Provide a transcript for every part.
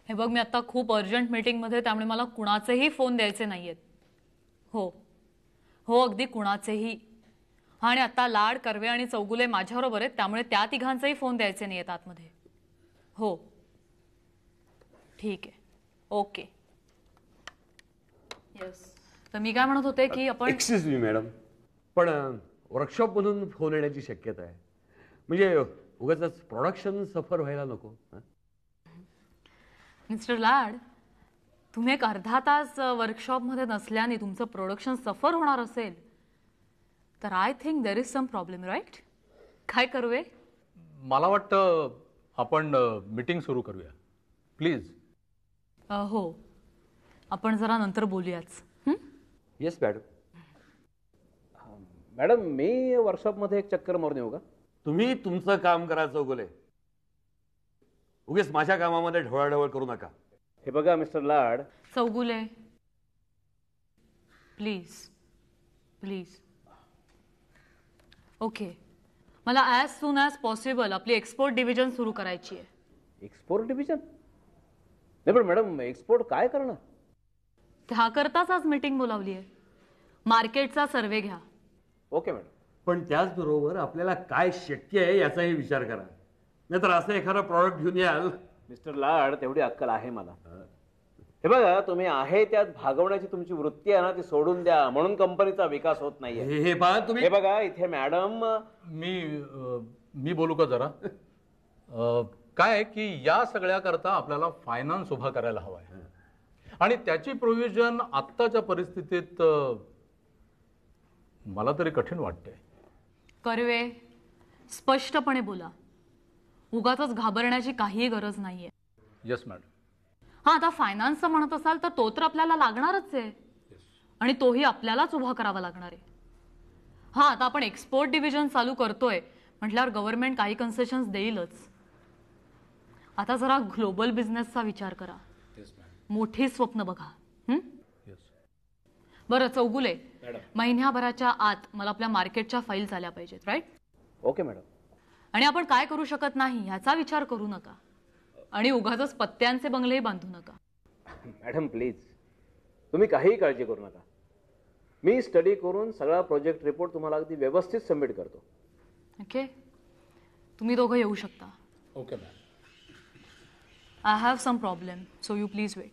हे बघ, मी आता खूप अर्जंट मीटिंगमध्ये, त्यामुळे मला कुणाचेही फोन द्यायचे नाहीयेत. हो हो, अगदी कुणाचेही. हा, आणि आता लाड, कर्वे आणि चौगुले माझ्याबरोबर आहेत, त्यामुळे त्या तिघांचेही फोन द्यायचे नाहीयेत आतमध्ये. हो ठीक आहे, ओके. येस. तर मी काय म्हणत होते की आपण एक्सक्यूज मी मॅडम, पण वर्कशॉपमधून फोन येण्याची शक्यता आहे. म्हणजे उगाच प्रोडक्शन सफर व्हायला नको. मिस्टर लाड, तुम्ही एक अर्धा तास वर्कशॉपमध्ये नसल्याने तुमचं प्रोडक्शन सफर होणार असेल तर I think there is some problem, right? काय करूये? मला वाटतं आपण मीटिंग सुरू करूया प्लीज. हो, आपण जरा नंतर बोलूयाच. Yes madam. मॅडम, मी वर्कशॉपमध्ये एक चक्कर मारून येऊ का? तुम्ही तुमचं काम करा चौगुले, उगीच माझ्या कामामध्ये ढवळाढवळ करू नका. हे बघा mister Lad. Chougule, please please. Okay, मला ॲज सून ॲज पॉसिबल आपली एक्सपोर्ट डिव्हिजन सुरू करायची आहे. Export division? नाही पण मॅडम, एक्सपोर्ट काय करणार? त्याकरताच आज मीटिंग बोलावली आहे. मार्केटचा सर्वे घ्या. Okay madam. पण त्याचबरोबर आपल्याला काय शक्य आहे याचाही विचार करा, नाहीतर असं एखादा प्रॉडक्ट घेऊन याल. मिस्टर लाड, तेवढी अक्कल आहे मला. हे बघा, तुम्ही आहे त्यात भागवण्याची तुमची वृत्ती आहे ना, ती सोडून द्या. म्हणून कंपनीचा विकास होत नाहीये. हे पहा तुम्ही. हे बघा इथे मॅडम, मी बोलू का जरा? काय आहे की या सगळ्याकरता आपल्याला फायनान्स उभा करायला हवा आहे, आणि त्याची प्रोव्हिजन आत्ताच्या परिस्थितीत मला तरी कठीण वाटते. कर्वे, स्पष्टपणे बोला. उगाचच घाबरण्याची काहीही गरज नाहीये. Yes madam. हा, आता फायनान्सचं म्हणत असाल तर तो तर आपल्याला लागणारच आहे, आणि तोही आपल्यालाच उभा करावा लागणार आहे. हा, आता आपण एक्सपोर्ट डिव्हिजन चालू करतोय म्हटल्यावर गव्हर्नमेंट काही कन्सेशन्स देईलच. आता जरा ग्लोबल बिझनेसचा विचार करा, मोठी स्वप्न बघा. बरं चौगुले, महिन्याभराच्या आत मला आपल्या मार्केटच्या फाईल्स आल्या पाहिजेत, राईट? Okay madam. आणि आपण काय करू शकत नाही ह्याचा विचार करू नका, आणि उगाचच पत्त्यांचे बंगलेही बांधू नका. मॅडम प्लीज, तुम्ही काहीही काळजी करू नका. मी स्टडी करून सगळा प्रोजेक्ट रिपोर्ट तुम्हाला अगदी व्यवस्थित सबमिट करतो. ओके, तुम्ही दोघं येऊ शकता. Okay ma'am. I have some problem, so you please wait.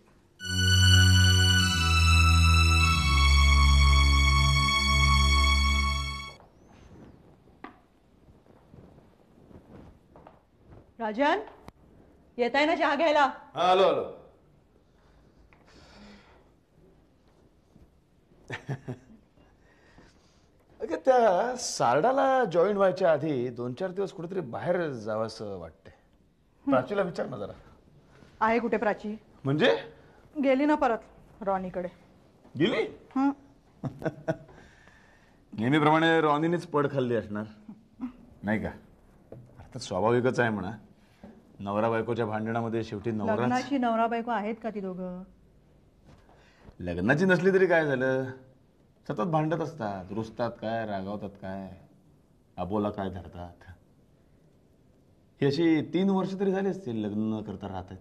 Rajan, येत आहे ना चहा घ्यायला? आलो आलो. अगं, त्या सारडाला जॉईन व्हायच्या आधी 2-4 दिवस कुठेतरी बाहेर जावंसं वाटतंय. प्राचीला विचार ना जरा. आहे कुठे प्राची? म्हणजे गेली ना परत रॉनीकडे. गेली? नेहमीप्रमाणे रॉनीनेच पड खाल्ली असणार, नाही का? अर्थात स्वाभाविकच आहे म्हणा. नवरा बायकोच्या भांडणामध्ये शेवटी लग्नाची नवरा बायको आहेत का ती दोघं? लग्नाची नसली तरी काय झालं, सतत भांडत असतात, रुसतात काय, रागावतात काय, आबोला काय धरतात. ही अशी 3 वर्ष तरी झाली असतील लग्न न करता राहतात.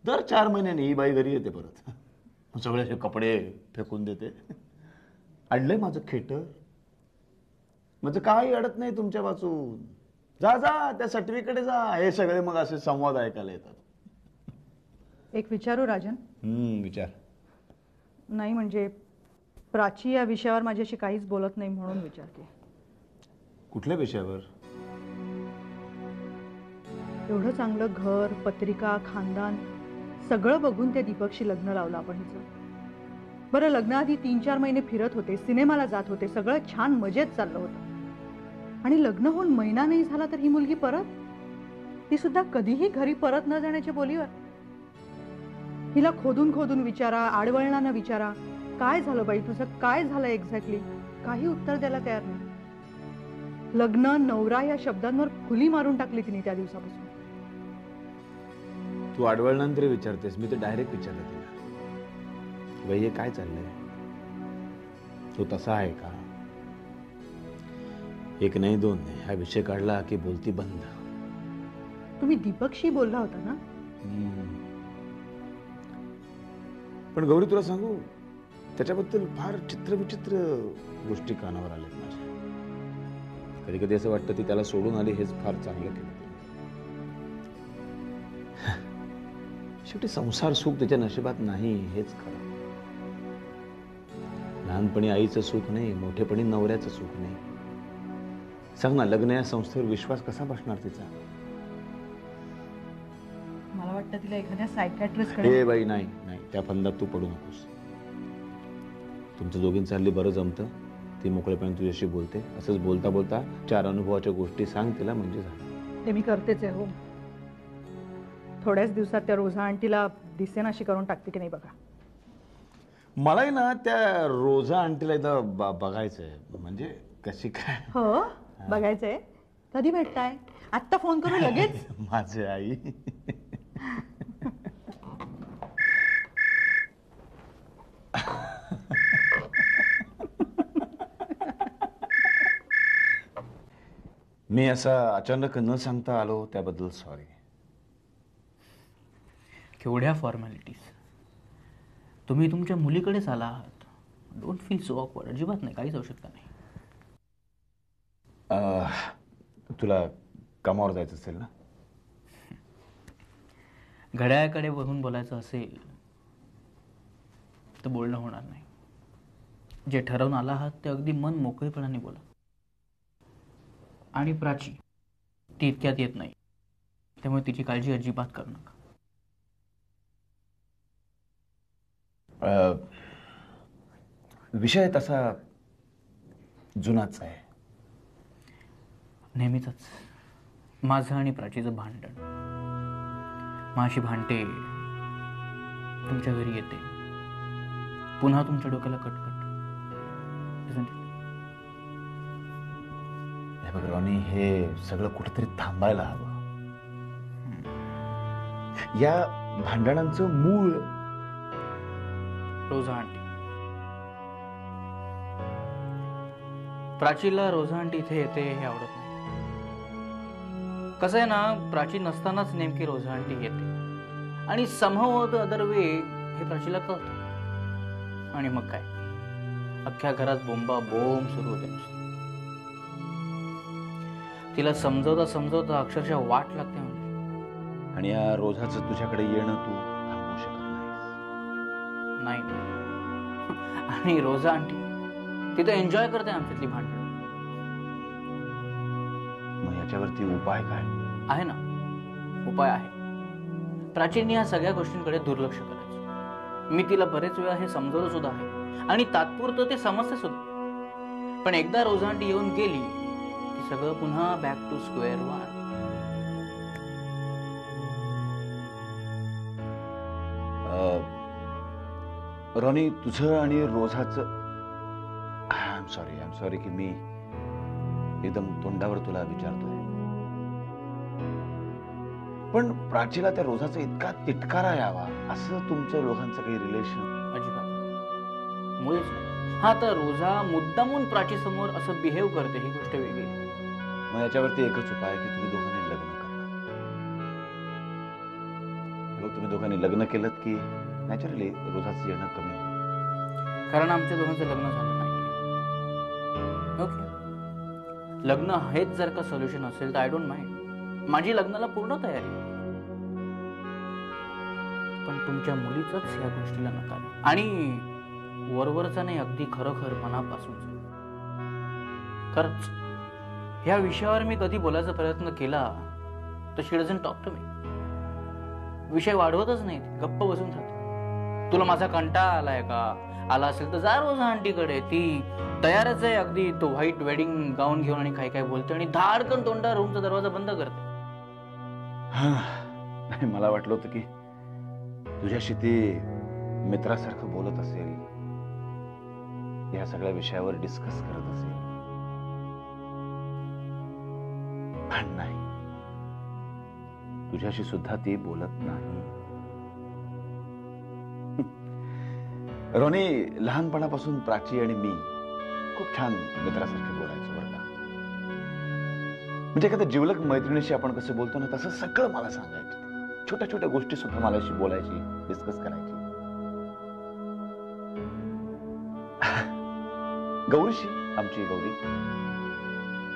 दर 4 महिन्यांनी ही बाई घरी येते परत, सगळे असे कपडे फेकून देते. अडलंय माझं खेटर, म्हणजे काही अडत नाही तुमच्या वाचून. जा जा त्या सटवीकडे जा. हे सगळे मग असे संवाद ऐकायला येतात. एक विचारू राजन? विचार. नाही म्हणजे प्राची या विषयावर माझ्याशी काहीच बोलत नाही म्हणून विचारते. कुठल्या विषयावर? एवढं चांगलं घर, पत्रिका, खानदान सगळं बघून त्या दीपकशी लग्न लावलं आपण हिचं. बरं, लग्नाआधी 3-4 महिने फिरत होते, सिनेमाला जात होते, सगळं छान मजेत चाललं होतं. आणि लग्न होऊन महिना नाही झाला तर ही मुलगी परत, ती सुद्धा कधीही घरी परत न जाण्याच्या बोलीवर. हिला खोदून खोदून विचारा, आडवळणानं विचारा, काय झालं बाई तुझं, काय झालं एक्झॅक्टली, काही उत्तर द्यायला तयार नाही. लग्न, नवरा या शब्दांवर खुली मारून टाकली तिने त्या दिवसापासून. तू आडवळल्यानंतर विचारतेस, मी तर डायरेक्ट विचारलं तिला, बाई हे काय चाललंय, तो तसा आहे का? 1 नाही 2 नाही, हा विषय काढला की बोलती बंद. तुम्ही दीपकशी बोलला होता ना? पण गौरी तुला सांगू, त्याच्याबद्दल फार चित्रविचित्र गोष्टी कानावर आल्यात माझ्या. कधी कधी असं वाटतं ती त्याला सोडून आली हेच फार चांगलं केलं. शेवटी संसार सुख त्याच्या नशिबात नाही हेच खरं. लहानपणी आईचं सुख नाही, मोठेपणी नवऱ्याचं सुख नाही. सांग ना, लग्न या संस्थेवर विश्वास कसा बसणार तिचा? मला वाटतं तिला एखाद्या सायकॅट्रिस्ट हे बाई, नाही नाही, त्या फंदात तू पडू नकोस. तुमचं दोघींचं हल्ली बरं जमतं. ती मोकळेपणे तुझ्याशी बोलते. असंच बोलता बोलता 4 अनुभवाच्या गोष्टी सांग तिला, म्हणजे झालं. ते मी करतेच आहे. हो, थोड्याच दिवसात त्या रोझा आंटीला दिसेनाशी करून टाकते की नाही बघा. मलाही ना त्या रोझा आंटीला एकदा बघायचंय. म्हणजे कशी काय? हो, बघायचंय. कधी भेटताय? आत्ता फोन करू लगेच? माझी आई. मी असा अचानक न सांगता आलो त्याबद्दल सॉरी. केवढ्या फॉर्मॅलिटीज. तुम्ही तुमच्या मुलीकडेच आला आहात. Don't feel so awkward. अजिबात नाही, काहीच आवश्यकता नाही. तुला कामावर जायचं असेल ना? घड्याळाकडे बघून बोलायचं असेल तर बोलणं होणार नाही. जे ठरवून आला आहात ते अगदी मन मोकळेपणाने बोला. आणि प्राची, ती इतक्यात येत नाही, त्यामुळे तिची काळजी अजिबात करू नका. विषय तसा जुनाच आहे. नेहमीच माझं आणि प्राचीचं भांडण. माझी भांडते, तुमच्या घरी येते, पुन्हा तुमच्या डोक्याला कटकट. हे बघ रॉनी, हे सगळं कुठेतरी थांबायला हवं. या भांडणांचं मूळ रोझा आंटी. प्राचीला रोझा आंटी इथे येते हे आवडत नाही. कसं आहे ना, प्राची नसतानाच नेमकी रोझा आंटी येते आणि समहाऊ द अदर वे हे प्राचीला कळतं. आणि मग काय, अख्ख्या घरात बोंबा बोंब सुरू होते नुसती. तिला समजवता समजवता अक्षरशः वाट लागते. म्हणजे आणि या रोझाचं तुझ्याकडे येणं तू थांबवू शकत नाही. आणि रोझा आंटी ती तर एन्जॉय करते आमच्यातली भांडण. मग याच्यावरती उपाय काय आहे ना? उपाय आहे. प्राचीने या सगळ्या गोष्टींकडे दुर्लक्ष करायचं. मी तिला बरेच वेळा हे समजवलं सुद्धा आहे आणि तात्पुरतं ते समजते सुद्धा. पण एकदा रोझा आंटी येऊन गेली की सगळं पुन्हा back to square one. Ronnie, तुझं आणि रोझाचं आय एम सॉरी की मी एकदम तोंडावर तुला विचारतोय. पण प्राचीला त्या रोझाचा इतका तिटकारा यावा असं तुमच्या दोघांचं काही रिलेशन? अजिबात मुळीच नाही. हा, तर रोझा मुद्दामून प्राची समोर असं बिहेव करते ही गोष्ट वेगळी. मग याच्यावरती एकच उपाय आहे की तुम्ही दोघांनी लग्न करा. तुम्ही दोघांनी लग्न केलं की नॅचरली रोझाचं येणं कमी होईल. कारण आमच्या दोघांचं लग्न झालं नाही. ओके, लग्न हेच जर का सोल्युशन असेल तर आय डोंट माइंड. माझी लग्नाला पूर्ण तयारी. पण तुमच्या मुलीचाच या गोष्टीला नकार. आणि वरवरचा नाही, अगदी खरोखर मनापासून. खरंच ह्या विषयावर मी कधी बोलायचा प्रयत्न केला तर शी डझंट टॉक टू मी. विषय वाढवतच नाही, गप्प बसून राहते. तुला माझा कंटाळा आलाय का? आला असेल तर जा रोझा आंटीकडे, ती तयारच आहे अगदी. तो व्हाईट वेडिंग गाऊन घेऊन आणि काय काय बोलते आणि धाडकन तोंडा रूमचा दरवाजा बंद करते. नाही, मला वाटलं होतं की तुझ्याशी ती मित्रासारखं बोलत असेल, या सगळ्या विषयावर डिस्कस करत असेल. पण नाही, तुझ्याशी सुद्धा ती बोलत नाही. रोनी, लहानपणापासून प्राची आणि मी खूप छान मित्रासारखे बोलायचो बरं का. म्हणजे एखाद्या जिवलग मैत्रिणीशी आपण कसं बोलतो ना, तसं सगळं मला सांगायची. छोट्या छोट्या गोष्टी सुद्धा मलाशी बोलायची, डिस्कस करायची. गौरीशी, आमची गौरी,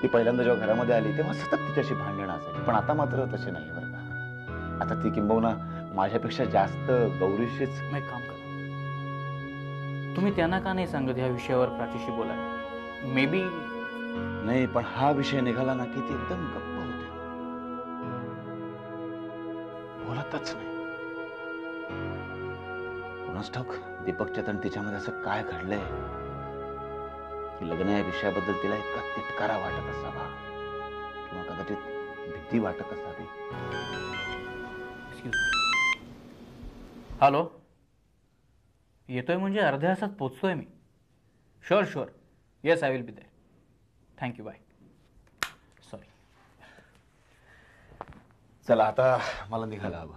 ती पहिल्यांदा जेव्हा घरामध्ये आली तेव्हा सतत तिच्याशी भांडणं असायची, पण आता मात्र तसे नाही बरं का. आता ती किंबहुना माझ्यापेक्षा जास्त गौरीशीच. मग एक काम करा, तुम्ही त्यांना का नाही सांगत ह्या विषयावर प्राचीशी बोलायला? May be. नाही, पण हा विषय निघाला ना की ती एकदम गप्प होते, बोलतच नाही. कोणास ठाऊक दीपकच्या आणि तिच्यामध्ये असं काय घडलंय की लग्न या विषयाबद्दल तिला इतका तिटकारा वाटत असावा किंवा कदाचित भीती वाटत असावी. हॅलो, येतोय म्हणजे अर्ध्या तासात पोचतोय मी. Sure sure, yes I will be there. Thank you, bye. Sorry. चला आता मला निघायला हवं.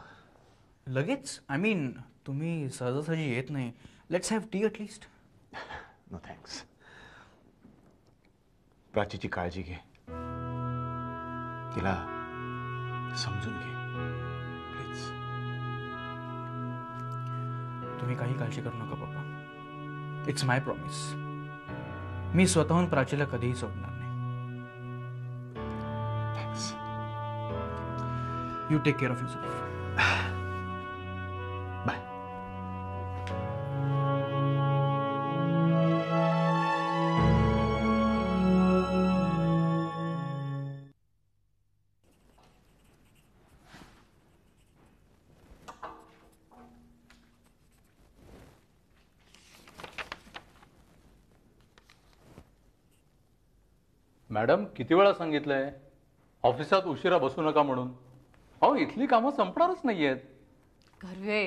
लगेच? आय मीन तुम्ही सहजासहजी येत नाही. Let's have tea at least. No thanks. प्राचीची काळजी घे, तिला समजून घे प्लीज. तुम्ही काही काळजी करू नका पप्पा. It's my promise. मी स्वतःहून प्राचीला कधीही सोडणार नाही. Thanks. You take care of yourself. Bye. Madam, किती वेळा सांगितलंय ऑफिसात उशिरा बसू नका म्हणून. अहो, इथली कामं संपणारच नाहीयेत. कर्वे,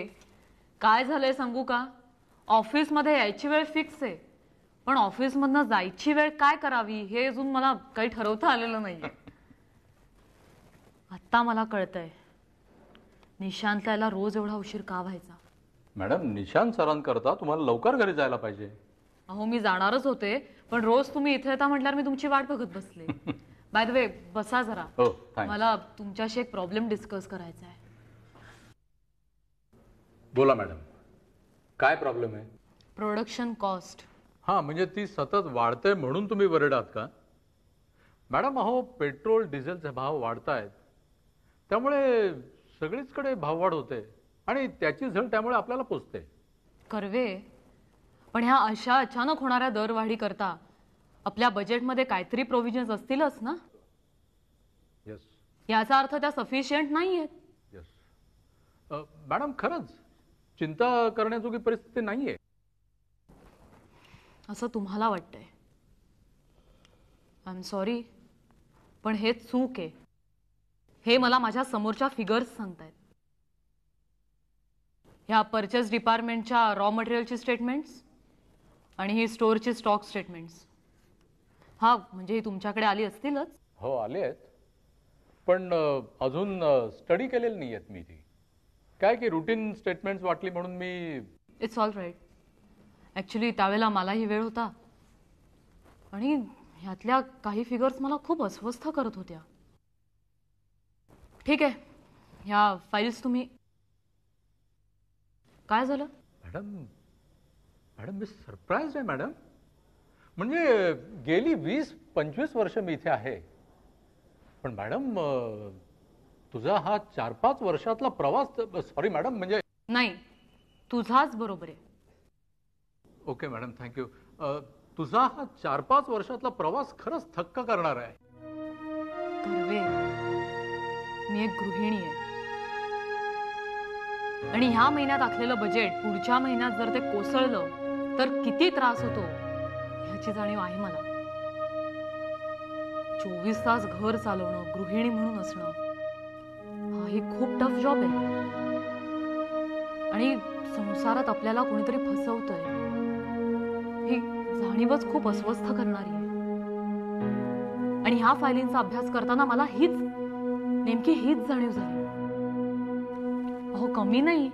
काय झालंय सांगू का? ऑफिसमध्ये यायची वेळ फिक्स आहे, पण ऑफिसमधनं जायची वेळ काय करावी हे अजून मला काही ठरवता आलेलं नाहीये. आत्ता मला कळतंय निशांतला याला रोज एवढा उशीर का व्हायचा. मॅडम, निशांत सरांकरता तुम्हाला लवकर घरी जायला पाहिजे. अहो, मी जाणारच होते, पण रोज तुम्ही इथे येता म्हटल्यावर मी तुमची वाट बघत बसले. बाय द वे, बसा जरा. हो, थँक्स. मला तुमच्याशी एक प्रॉब्लेम डिस्कस करायचा आहे. बोला मॅडम, काय प्रॉब्लेम आहे? Production cost. हां, म्हणजे ती सतत वाढते म्हणून तुम्ही वरीड आहात का? मॅडम, अहो, पेट्रोल डिझेलचे भाव वाढतायत, त्यामुळे सगळीचकडे भाववाढ होते आणि त्याची झळ त्यामुळे आपल्याला पोचते. कर्वे, पण ह्या अशा अचानक होणाऱ्या दरवाढी करता आपल्या बजेटमध्ये काहीतरी प्रोव्हिजन्स असतीलच ना? येस. याचा अर्थ त्या सफिशियंट नाही आहेत. येस मॅडम, खरंच चिंता करण्याजोगी परिस्थिती नाहीये. असं तुम्हाला वाटतंय. आय एम सॉरी, पण हे चूक आहे. हे मला माझ्या समोरच्या फिगर्स सांगतायत. ह्या परचेस डिपार्टमेंटच्या रॉ मटेरियलची स्टेटमेंट्स आणि ही स्टोअरची स्टॉक स्टेटमेंट्स. हा, म्हणजे ही तुमच्याकडे आली असतीलच. हो, आले आहेत, पण अजून स्टडी केलेली नाही आहेत मी. ती काय की रुटीन स्टेटमेंट्स वाटली म्हणून मी. It's all right. ॲक्च्युली त्यावेळेला मलाही वेळ होता आणि ह्यातल्या काही फिगर्स मला खूप अस्वस्थ करत होत्या. ठीक आहे, ह्या फाईल्स तुम्ही. काय झालं? मॅडम, मी सरप्राईज आहे मॅडम. म्हणजे गेली 20-25 वर्ष मी इथे आहे, पण मॅडम तुझा हा 4-5 वर्षातला प्रवास. सॉरी मॅडम, म्हणजे नाही, तुझाच बरोबर आहे. Okay madam, thank you. तुझा हा 4-5 वर्षातला प्रवास खरंच थक्क करणार आहे. कर्वे, मी एक गृहिणी आहे आणि ह्या महिन्यात आखलेलं बजेट पुढच्या महिन्यात जर ते कोसळलं तर किती त्रास होतो ह्याची जाणीव आहे मला. 24 तास घर चालवणं, गृहिणी म्हणून असणं, हाही खूप टफ जॉब आहे. आणि संसारात आपल्याला कोणीतरी फसवतंय ही जाणीवच खूप अस्वस्थ करणारी आहे. आणि ह्या फायलींचा अभ्यास करताना मला नेमकी हीच जाणीव झाली. अहो, कमी नाही,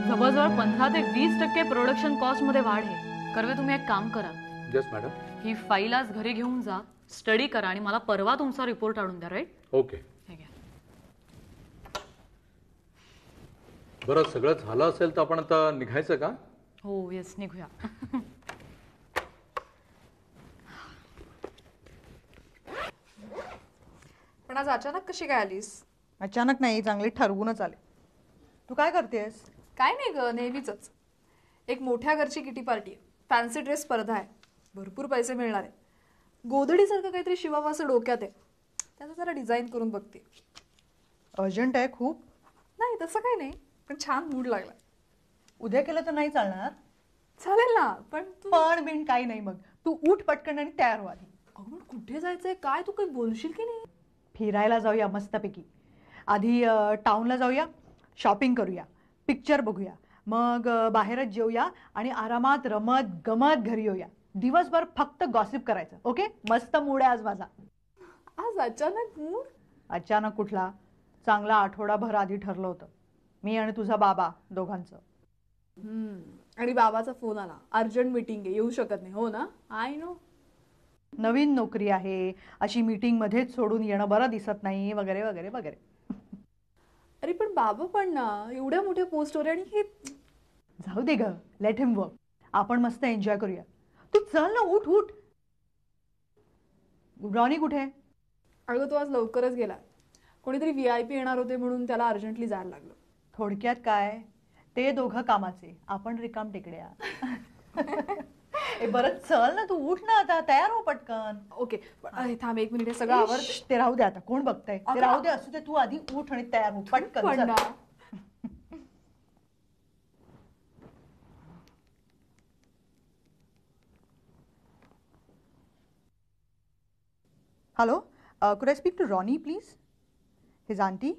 जवळजवळ 15 ते 20% प्रोडक्शन कॉस्ट मध्ये वाढ आहे. कर्वे, तुम्ही एक काम करा. Yes madam. ही फाईल आज घरी घेऊन जा, स्टडी करा आणि मला परवा तुमचा रिपोर्ट आणून द्या. राईट? ओके. बरं, सगळं झालं असेल तर आपण आता निघायचं का? हो, येस, निघूया. अचानक कशी काय आलीस? अचानक नाही, चांगले ठरवूनच आले. तू काय करतेस? काय नाही ग, नेहमीच. एक मोठ्या घरची किटी पार्टी आहे, फॅन्सी ड्रेस स्पर्धा आहे, भरपूर पैसे मिळणार आहे. गोधडीसारखं काहीतरी शिवावं असं डोक्यात आहे, त्याचं जरा डिझाईन करून बघते. अर्जंट आहे खूप? नाही तसं काही नाही, पण छान मूड लागला. उद्या केलं तर नाही चालणार? चालेल ना, पण तू पण बिन काही नाही. मग तू उठ पटकन आणि तयार हो आधी. अगं पण कुठे जायचंय काय, तू काही बोलशील की नाही? फिरायला जाऊया मस्तपैकी. आधी टाउनला जाऊया, शॉपिंग करूया, पिक्चर बघूया, मग बाहेरच जेऊया आणि आरामात रमत गमत घरी येऊया. दिवसभर फक्त गॉसिप करायचं. ओके? मस्त मूड आहे आज माझा. आज अचानक मूड? अचानक कुठला, चांगला आठवडाभर आधी ठरलं होतं, मी आणि तुझा बाबा दोघांचं. आणि बाबाचा फोन आला, अर्जंट मीटिंग आहे, येऊ शकत नाही. हो ना, आय नो. नवीन नोकरी आहे, अशी मीटिंग मध्येच सोडून येणं बरं दिसत नाही, वगैरे वगैरे वगैरे. अरे पण बाबा पण ना एवढ्या मोठ्या पोस्टवर, आणि हे जाऊ दे ग, लेट हिम वर्क. आपण मस्त एन्जॉय करूया. तू चल ना, उठ उठ. रॉनी कुठे? अगं तो आज लवकरच गेला, कोणीतरी VIP येणार होते म्हणून त्याला अर्जंटली जायला लागलं. थोडक्यात काय, ते दोघं कामाचे, आपण रिकाम टेकड्या. बरं चल ना, तू उठ ना, आता तयार हो पटकन. ओके थांब एक मिनिट, सगळं आवर. ते राहू दे आता, कोण बघताय ते, राहू दे असू दे. तू आधी उठ आणि तयार हो पटकन. चल. Hello, could I speak to Ronnie please? His aunty?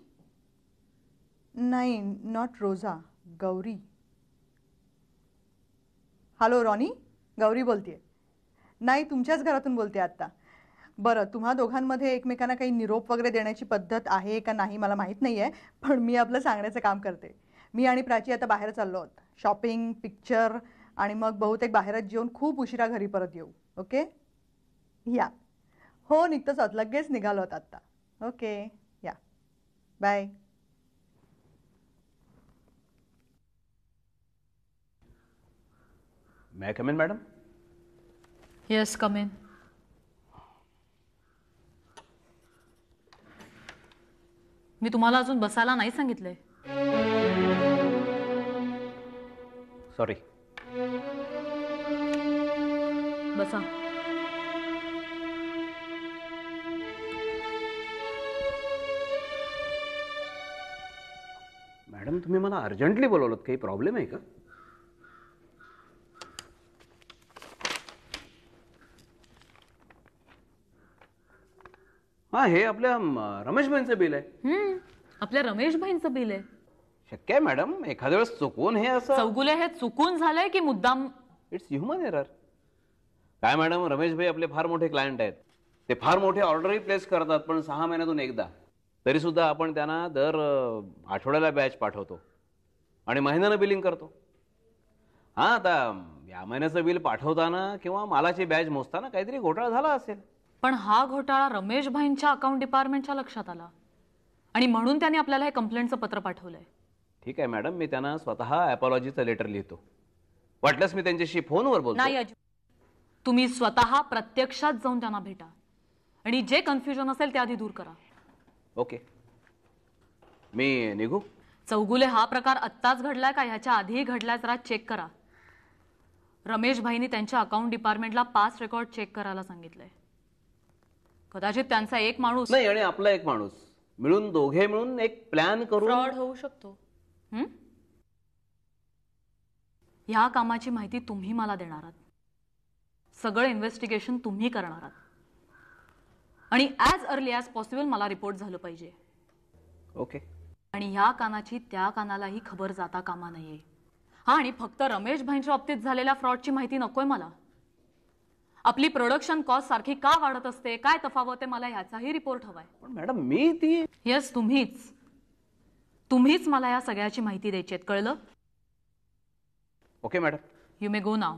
नाही, not Roja, Gauri. Hello Ronnie, Gauri बोलतेय. नाही, तुमच्याच घरातून बोलते आत्ता. बरं, तुम्हा दोघांमध्ये एकमेकांना काही निरोप वगैरे देण्याची पद्धत आहे का नाही मला माहीत नाही आहे, पण मी आपलं सांगण्याचं काम करते. मी आणि प्राची आता बाहेर चाललो आहोत, शॉपिंग, पिक्चर, आणि मग बहुतेक बाहेरच जेवून खूप उशिरा घरी परत येऊ. ओके? या. हो, निघतोच आहोत, लगेच निघालो आहोत आत्ता. Okay, yeah, bye. May I come in, madam? Yes, come in. मी तुम्हाला अजून बसायला नाही सांगितलंय. Sorry. बसा. मॅडम, तुम्ही मला अर्जंटली बोलवलं, काही प्रॉब्लेम आहे का? हा, हे आपल्या रमेश भाईंचं बिल आहे. आपल्या रमेश भाईंचं बिल आहे. शक्य आहे मॅडम, एखाद्या वेळेस चुकून हे असं. चौगुले, हे चुकून झालंय की मुद्दाम? It's human error. काय मॅडम, रमेश भाई आपले फार मोठे क्लायंट आहेत, ते फार मोठे ऑर्डरही प्लेस करतात, पण 6 महिन्यातून एकदा. तरी सुद्धा आपण त्यांना दर आठवड्याला बॅच पाठवतो आणि महिन्यानं बिलिंग करतो. हां, आता या महिन्याचं बिल पाठवताना किंवा मालाची बॅच मोजताना काहीतरी घोटाळा झाला असेल. पण हा घोटाळा रमेश भाईंच्या अकाउंट डिपार्टमेंटच्या लक्षात आला आणि म्हणून त्यांनी आपल्याला हे कंप्लेंटचं पत्र पाठवलंय. ठीक आहे मॅडम, मी त्यांना स्वतः अपॉलॉजीचं लेटर लिहितो. वाटल्यास मी त्यांच्याशी फोनवर बोलतो. नाही अजिबात. तुम्ही स्वतः प्रत्यक्षात जाऊन त्यांना भेटा आणि जे कन्फ्युजन असेल ते आधी दूर करा. ओके, मी निघू? चौगुले, हा प्रकार आत्ताच घडलाय का ह्याच्या आधीही घडलाय जरा चेक करा. रमेश भाईंनी त्यांच्या अकाउंट डिपार्टमेंटला पास्ट रेकॉर्ड चेक करायला सांगितलंय. कदाचित त्यांचा एक माणूस नाही आणि आपला एक माणूस मिळून, दोघे मिळून एक प्लॅन करून फ्रॉड होऊ शकतो. ह्या कामाची माहिती तुम्ही मला देणार आहात, सगळं इन्व्हेस्टिगेशन तुम्ही करणार आहात आणि ॲज अर्ली ॲज पॉसिबल मला रिपोर्ट झालं पाहिजे. ओके. आणि ह्या कानाची त्या कानालाही खबर जाता कामा नये. हा, आणि फक्त रमेश भाईंच्या बाबतीत झालेल्या फ्रॉडची माहिती नकोय मला. आपली प्रोडक्शन कॉस्ट सारखी का वाढत असते, काय तफावत आहे, मला ह्याचाही रिपोर्ट हवाय. पण मॅडम, मी ती. येस, तुम्हीच मला या सगळ्याची माहिती द्यायची आहे, कळलं? Okay madam. You may go now.